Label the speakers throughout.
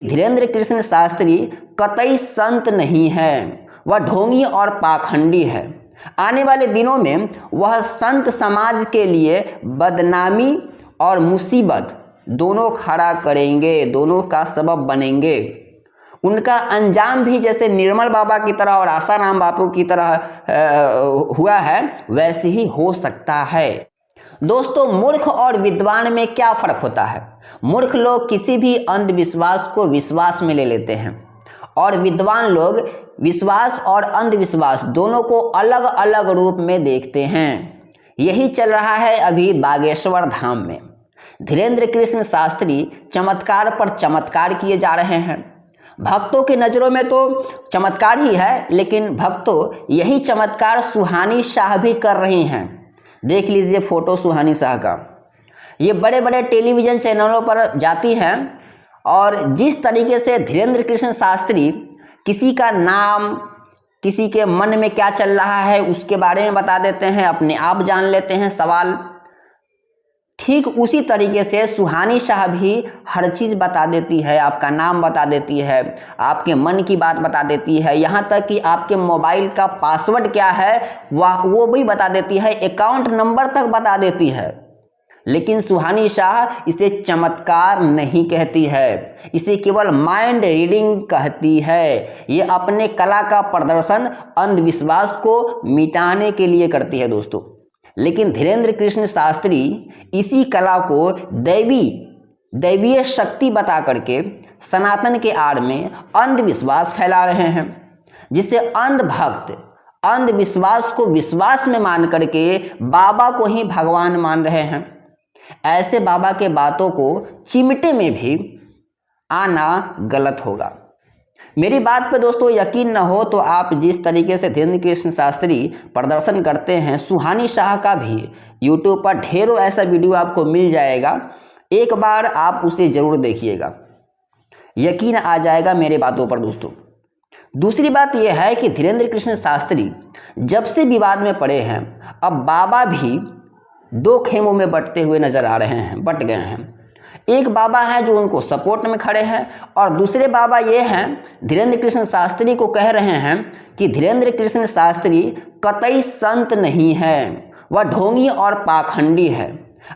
Speaker 1: धीरेन्द्र कृष्ण शास्त्री कतई संत नहीं है, वह ढोंगी और पाखंडी है। आने वाले दिनों में वह संत समाज के लिए बदनामी और मुसीबत दोनों खड़ा करेंगे, दोनों का सबब बनेंगे। उनका अंजाम भी जैसे निर्मल बाबा की तरह और आसाराम बापू की तरह हुआ है, वैसे ही हो सकता है। दोस्तों, मूर्ख और विद्वान में क्या फर्क होता है? मूर्ख लोग किसी भी अंधविश्वास को विश्वास में ले लेते हैं और विद्वान लोग विश्वास और अंधविश्वास दोनों को अलग अलग रूप में देखते हैं। यही चल रहा है अभी बागेश्वर धाम में। धीरेन्द्र कृष्ण शास्त्री चमत्कार पर चमत्कार किए जा रहे हैं। भक्तों की नज़रों में तो चमत्कार ही है, लेकिन भक्तों यही चमत्कार सुहानी शाह भी कर रही हैं। देख लीजिए फोटो सुहानी शाह का। ये बड़े बड़े टेलीविज़न चैनलों पर जाती हैं और जिस तरीके से धीरेन्द्र कृष्ण शास्त्री किसी का नाम, किसी के मन में क्या चल रहा है उसके बारे में बता देते हैं, अपने आप जान लेते हैं सवाल, ठीक उसी तरीके से सुहानी शाह भी हर चीज़ बता देती है। आपका नाम बता देती है, आपके मन की बात बता देती है, यहाँ तक कि आपके मोबाइल का पासवर्ड क्या है वो भी बता देती है, अकाउंट नंबर तक बता देती है। लेकिन सुहानी शाह इसे चमत्कार नहीं कहती है, इसे केवल माइंड रीडिंग कहती है। ये अपने कला का प्रदर्शन अंधविश्वास को मिटाने के लिए करती है दोस्तों। लेकिन धीरेन्द्र कृष्ण शास्त्री इसी कला को दैवीय शक्ति बता करके सनातन के आड़ में अंधविश्वास फैला रहे हैं, जिससे अंध भक्त अंधविश्वास को विश्वास में मान करके बाबा को ही भगवान मान रहे हैं। ऐसे बाबा के बातों को चिमटे में भी आना गलत होगा। मेरी बात पे दोस्तों यकीन न हो तो आप जिस तरीके से धीरेन्द्र कृष्ण शास्त्री प्रदर्शन करते हैं, सुहानी शाह का भी यूट्यूब पर ढेरों ऐसा वीडियो आपको मिल जाएगा। एक बार आप उसे ज़रूर देखिएगा, यकीन आ जाएगा मेरे बातों पर दोस्तों। दूसरी बात यह है कि धीरेन्द्र कृष्ण शास्त्री जब से विवाद में पड़े हैं, अब बाबा भी दो खेमों में बट गए हैं। एक बाबा है जो उनको सपोर्ट में खड़े हैं और दूसरे बाबा ये हैं धीरेन्द्र कृष्ण शास्त्री को कह रहे हैं कि धीरेन्द्र कृष्ण शास्त्री कतई संत नहीं है, वह ढोंगी और पाखंडी है।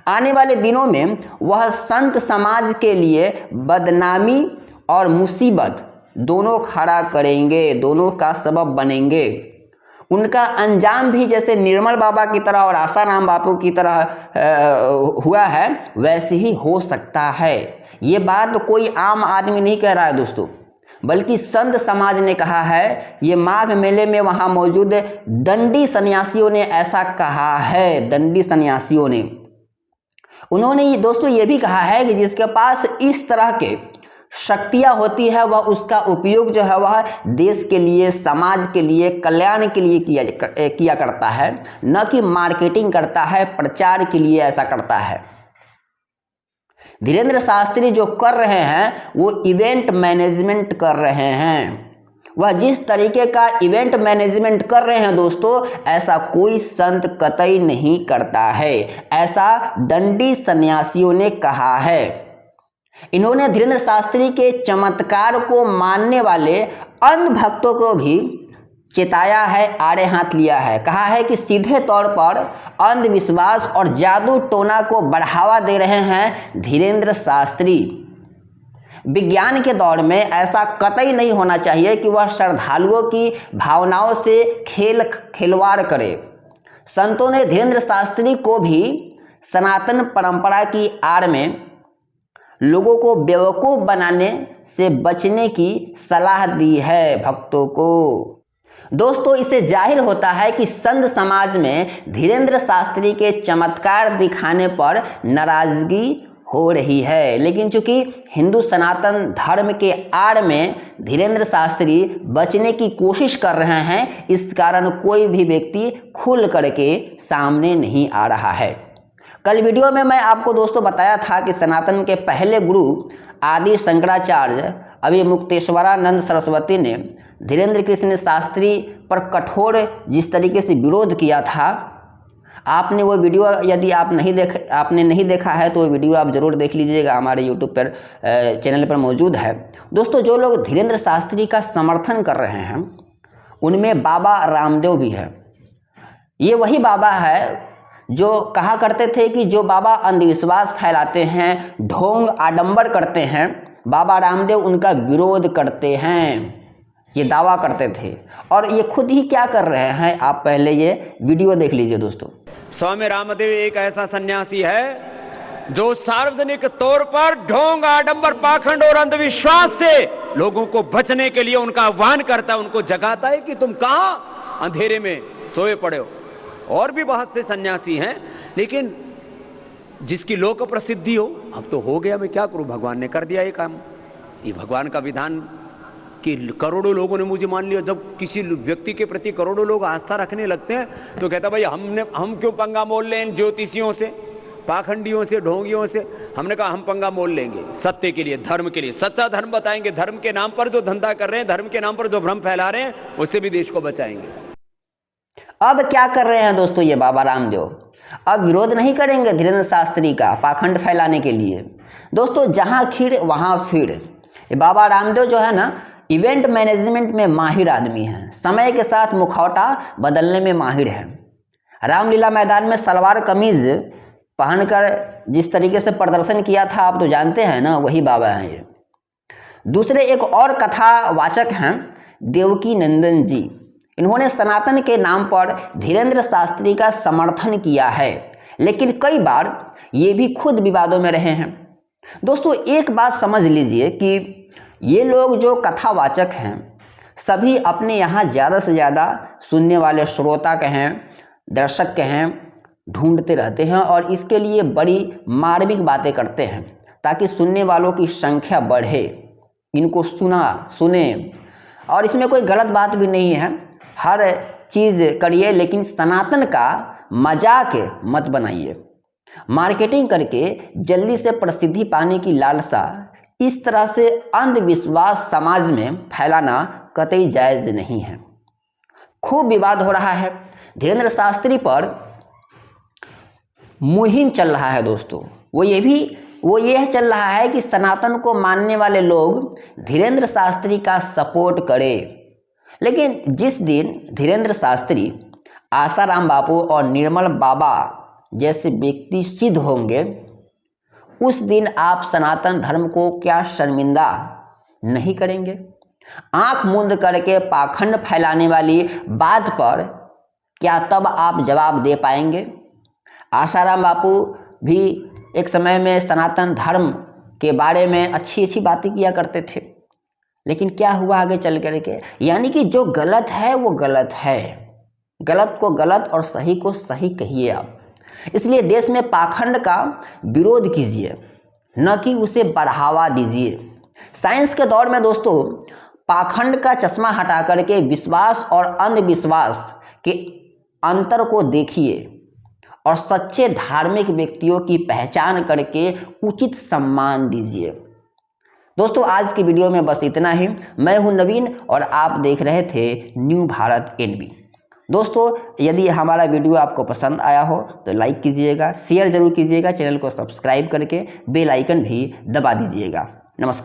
Speaker 1: आने वाले दिनों में वह संत समाज के लिए बदनामी और मुसीबत दोनों खड़ा करेंगे, दोनों का सबब बनेंगे। उनका अंजाम भी जैसे निर्मल बाबा की तरह और आसाराम बापू की तरह हुआ है, वैसे ही हो सकता है। ये बात कोई आम आदमी नहीं कह रहा है दोस्तों, बल्कि संत समाज ने कहा है। ये माघ मेले में वहाँ मौजूद दंडी सन्यासियों ने ऐसा कहा है। दंडी सन्यासियों ने उन्होंने दोस्तों ये भी कहा है कि जिसके पास इस तरह के शक्तियाँ होती है वह उसका उपयोग जो है वह देश के लिए, समाज के लिए, कल्याण के लिए किया करता है, न कि मार्केटिंग करता है, प्रचार के लिए ऐसा करता है। धीरेन्द्र शास्त्री जो कर रहे हैं वो इवेंट मैनेजमेंट कर रहे हैं। वह जिस तरीके का इवेंट मैनेजमेंट कर रहे हैं दोस्तों, ऐसा कोई संत कतई नहीं करता है, ऐसा दंडी सन्यासियों ने कहा है। इन्होंने धीरेन्द्र शास्त्री के चमत्कार को मानने वाले अंध भक्तों को भी चेताया है, आड़े हाथ लिया है। कहा है कि सीधे तौर पर अंधविश्वास और जादू टोना को बढ़ावा दे रहे हैं धीरेन्द्र शास्त्री। विज्ञान के दौर में ऐसा कतई नहीं होना चाहिए कि वह श्रद्धालुओं की भावनाओं से खिलवाड़ करे। संतों ने धीरेन्द्र शास्त्री को भी सनातन परंपरा की आड़ में लोगों को बेवकूफ़ बनाने से बचने की सलाह दी है भक्तों को। दोस्तों, इससे जाहिर होता है कि संत समाज में धीरेन्द्र शास्त्री के चमत्कार दिखाने पर नाराज़गी हो रही है। लेकिन चूंकि हिंदू सनातन धर्म के आड़ में धीरेन्द्र शास्त्री बचने की कोशिश कर रहे हैं, इस कारण कोई भी व्यक्ति खुल करके सामने नहीं आ रहा है। कल वीडियो में मैं आपको दोस्तों बताया था कि सनातन के पहले गुरु आदि शंकराचार्य अभिमुक्तेश्वरानंद सरस्वती ने धीरेन्द्र कृष्ण शास्त्री पर कठोर जिस तरीके से विरोध किया था, आपने वो वीडियो यदि आपने नहीं देखा है तो वो वीडियो आप ज़रूर देख लीजिएगा, हमारे यूट्यूब पर चैनल पर मौजूद है। दोस्तों, जो लोग धीरेंद्र शास्त्री का समर्थन कर रहे हैं उनमें बाबा रामदेव भी है। ये वही बाबा है जो कहा करते थे कि जो बाबा अंधविश्वास फैलाते हैं, ढोंग आडंबर करते हैं, बाबा रामदेव उनका विरोध करते हैं, ये दावा करते थे। और ये खुद ही क्या कर रहे हैं, आप पहले ये वीडियो देख लीजिए दोस्तों।
Speaker 2: स्वामी रामदेव एक ऐसा सन्यासी है जो सार्वजनिक तौर पर ढोंग आडंबर पाखंड और अंधविश्वास से लोगों को बचने के लिए उनका आह्वान करता है, उनको जगाता है कि तुम कहां अंधेरे में सोए पड़े हो। और भी बहुत से सन्यासी हैं, लेकिन जिसकी लोक प्रसिद्धि हो, अब तो हो गया, मैं क्या करूं, भगवान ने कर दिया ये काम, ये भगवान का विधान कि करोड़ों लोगों ने मुझे मान लिया। जब किसी व्यक्ति के प्रति करोड़ों लोग आस्था रखने लगते हैं तो कहता भाई हम क्यों पंगा मोल लें इन ज्योतिषियों से, पाखंडियों से, ढोंगियों से। हमने कहा हम पंगा मोल लेंगे सत्य के लिए, धर्म के लिए, सच्चा धर्म बताएंगे। धर्म के नाम पर जो धंधा कर रहे हैं, धर्म के नाम पर जो भ्रम फैला रहे हैं, उससे भी देश को बचाएंगे।
Speaker 1: अब क्या कर रहे हैं दोस्तों ये बाबा रामदेव, अब विरोध नहीं करेंगे धीरेंद्र शास्त्री का पाखंड फैलाने के लिए। दोस्तों, जहां खीर वहां फिर। ये बाबा रामदेव जो है ना, इवेंट मैनेजमेंट में माहिर आदमी है, समय के साथ मुखौटा बदलने में माहिर है। रामलीला मैदान में सलवार कमीज पहनकर जिस तरीके से प्रदर्शन किया था आप तो जानते हैं ना, वही बाबा हैं ये। दूसरे एक और कथावाचक हैं देवकी नंदन जी। इन्होंने सनातन के नाम पर धीरेंद्र शास्त्री का समर्थन किया है, लेकिन कई बार ये भी खुद विवादों में रहे हैं। दोस्तों, एक बात समझ लीजिए कि ये लोग जो कथावाचक हैं सभी अपने यहाँ ज़्यादा से ज़्यादा सुनने वाले श्रोता कहें, दर्शक कहें, ढूंढते रहते हैं और इसके लिए बड़ी मार्मिक बातें करते हैं ताकि सुनने वालों की संख्या बढ़े, इनको सुने। और इसमें कोई गलत बात भी नहीं है, हर चीज़ करिए, लेकिन सनातन का मजाक मत बनाइए। मार्केटिंग करके जल्दी से प्रसिद्धि पाने की लालसा, इस तरह से अंधविश्वास समाज में फैलाना कतई जायज़ नहीं है। खूब विवाद हो रहा है, धीरेंद्र शास्त्री पर मुहिम चल रहा है दोस्तों। वो यह चल रहा है कि सनातन को मानने वाले लोग धीरेंद्र शास्त्री का सपोर्ट करें। लेकिन जिस दिन धीरेंद्र शास्त्री, आसाराम बापू और निर्मल बाबा जैसे व्यक्ति सिद्ध होंगे, उस दिन आप सनातन धर्म को क्या शर्मिंदा नहीं करेंगे? आंख मूंद करके पाखंड फैलाने वाली बात पर क्या तब आप जवाब दे पाएंगे? आसाराम बापू भी एक समय में सनातन धर्म के बारे में अच्छी अच्छी बातें किया करते थे, लेकिन क्या हुआ आगे चल करके? यानी कि जो गलत है वो गलत है, गलत को गलत और सही को सही कहिए आप। इसलिए देश में पाखंड का विरोध कीजिए, न कि उसे बढ़ावा दीजिए। साइंस के दौर में दोस्तों, पाखंड का चश्मा हटा करके विश्वास और अंधविश्वास के अंतर को देखिए और सच्चे धार्मिक व्यक्तियों की पहचान करके उचित सम्मान दीजिए। दोस्तों, आज की वीडियो में बस इतना ही। मैं हूं नवीन और आप देख रहे थे न्यू भारत NB। दोस्तों, यदि हमारा वीडियो आपको पसंद आया हो तो लाइक कीजिएगा, शेयर जरूर कीजिएगा, चैनल को सब्सक्राइब करके बेल आइकन भी दबा दीजिएगा। नमस्कार।